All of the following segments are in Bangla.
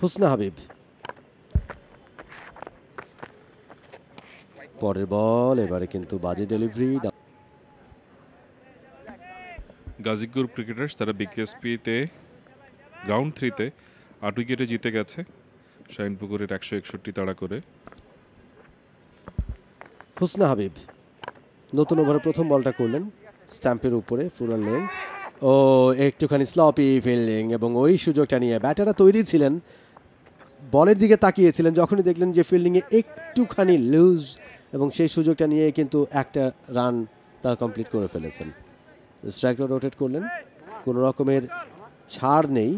হুসনা হাবিব, পরের বল, এবারে কিন্তু বাজে ডেলিভারি। গাজী গ্রুপ ক্রিকেটার্স তারা বিকেএসপিতে রাউন্ড 3-তে 8 উইকেটে জিতে গেছে শাহিনপুকুরের 161 তাড়া করে। হুসনা হাবিব নতুন ওভারে প্রথম বলটা করলেন স্ট্যাম্পের উপরে, ফুল লেন্থ, ও একটুখানি স্লপি ফিল্ডিং, এবং ওই সুযোগটা নিয়ে ব্যাটাররা তৈরি ছিলেন, বলের দিকে তাকিয়েছিলেন, যখনই দেখলেন যে ফিল্ডিংয়ে একটুখানি লুজ, এবং সেই সুযোগটা নিয়ে কিন্তু একটা রান তারা কমপ্লিট করে ফেলেছেন। স্ট্রাইকটা রোটেট করলেন, কোনো রকমের ছাড় নেই।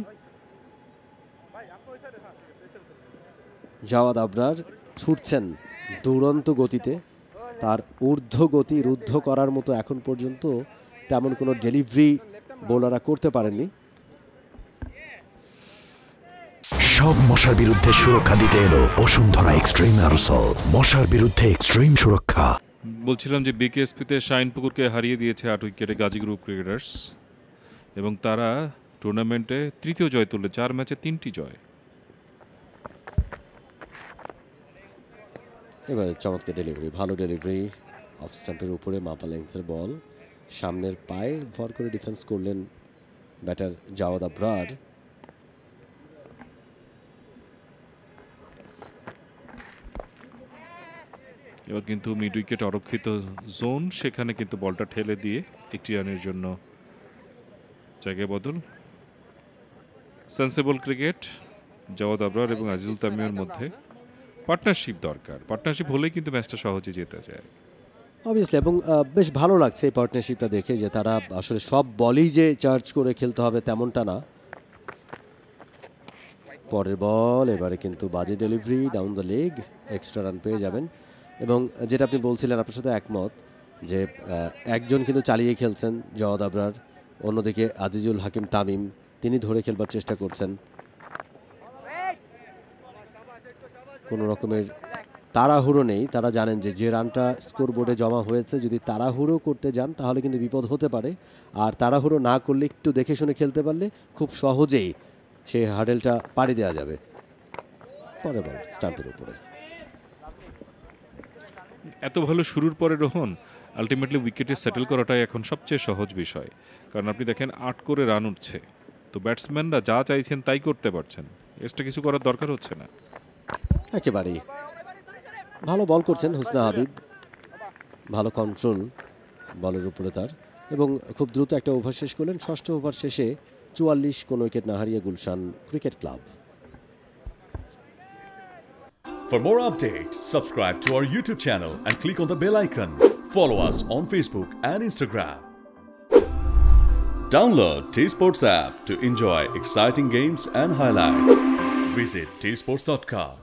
জাওয়াদ আবরার ছুটছেন দুরন্ত গতিতে, তার ঊর্ধ্ব গতি রুদ্ধ করার মতো এখন পর্যন্ত তেমন কোনো ডেলিভারি বোলাররা করতে পারেননি। সব মশার বিরুদ্ধে সুরক্ষা দিতে এলো বসুন্ধরা এক্সট্রিম অ্যারোসল, মশার বিরুদ্ধে এক্সট্রিম সুরক্ষা। বলছিলাম যে বিকেএসপিতে শাহিনপুকুরকে হারিয়ে দিয়েছে 8 উইকেটে গাজী গ্রুপ ক্রিকেটার্স, এবং তারা টুর্নামেন্টে তৃতীয় জয় তুললে, 4 ম্যাচে 3টি জয়। এবারে চমৎকার ডেলিভারি, ভালো ডেলিভারি, অফ স্টাম্পের উপরে মাপা লেন্থের বল, সামনের পায়ে ভর করে ডিফেন্স করলেন ব্যাটার জাওয়াদ আবরার। এবার কিন্তু মিড উইকেট অরক্ষিত জোন, সেখানে কিন্তু বলটা ঠেলে দিয়ে একটি রানের জন্য জায়গা বদল। সেন্সেবল ক্রিকেট, জাওয়াদ আবরার এবং আজিজুল তামিমের মধ্যে পার্টনারশিপ দরকার, পার্টনারশিপ হলেই কিন্তু ম্যাচটা সহজে জেতা যায় অবভিয়াসলি, এবং বেশ ভালো লাগছে এই পার্টনারশিপটা দেখে, যে তারা আসলে সব বলই যে চার্জ করে খেলতে হবে তেমনটা না। পরের বল, এবারে কিন্তু বাজে delivery, down the leg, extra run পেয়ে যাবেন। এবং যেটা আপনি বলছিলেন, আপনার সাথে একমত, যে একজন কিন্তু চালিয়ে খেলছেন জাওয়াদ আবরার, অন্যদিকে আজিজুল হাকিম তামিম তিনি ধরে খেলবার চেষ্টা করছেন। কোনো রকমের তাড়াহুড়ো নেই, তারা জানেন যে যে রানটা স্কোর বোর্ডে জমা হয়েছে, যদি তাড়াহুড়ো করতে যান তাহলে কিন্তু বিপদ হতে পারে, আর তাড়াহুড়ো না করলে একটু দেখে শুনে খেলতে পারলে খুব সহজেই সেই হার্ডেলটা পাড়ি দেওয়া যাবে। পরে বল স্টাম্পের উপরে। এত ভালো শুরুর পরে রোহন আলটিমেটলি উইকেটে সেটেল করাটাই এখন সবচেয়ে সহজ বিষয়, কারণ আপনি দেখেন 8 করে রান উঠছে, তো ব্যাটসম্যানরা যা চাইছেন তাই করতে পারছেন, এক্সট্রা কিছু করার দরকার হচ্ছে না। একেবারেই ভালো বল করছেন হুসনা হাবিব, ভালো কন্ট্রোল বলের উপরে তার, এবং খুব দ্রুত একটা ওভার শেষ করলেন। ষষ্ঠ ওভার শেষে 44 কোনো উইকেট না হারিয়ে Gulshan cricket club. For more updates, subscribe to our YouTube channel and click on the bell icon. Follow us on Facebook and Instagram. Download T-Sports app to enjoy exciting games and highlights. Visit tsports.com.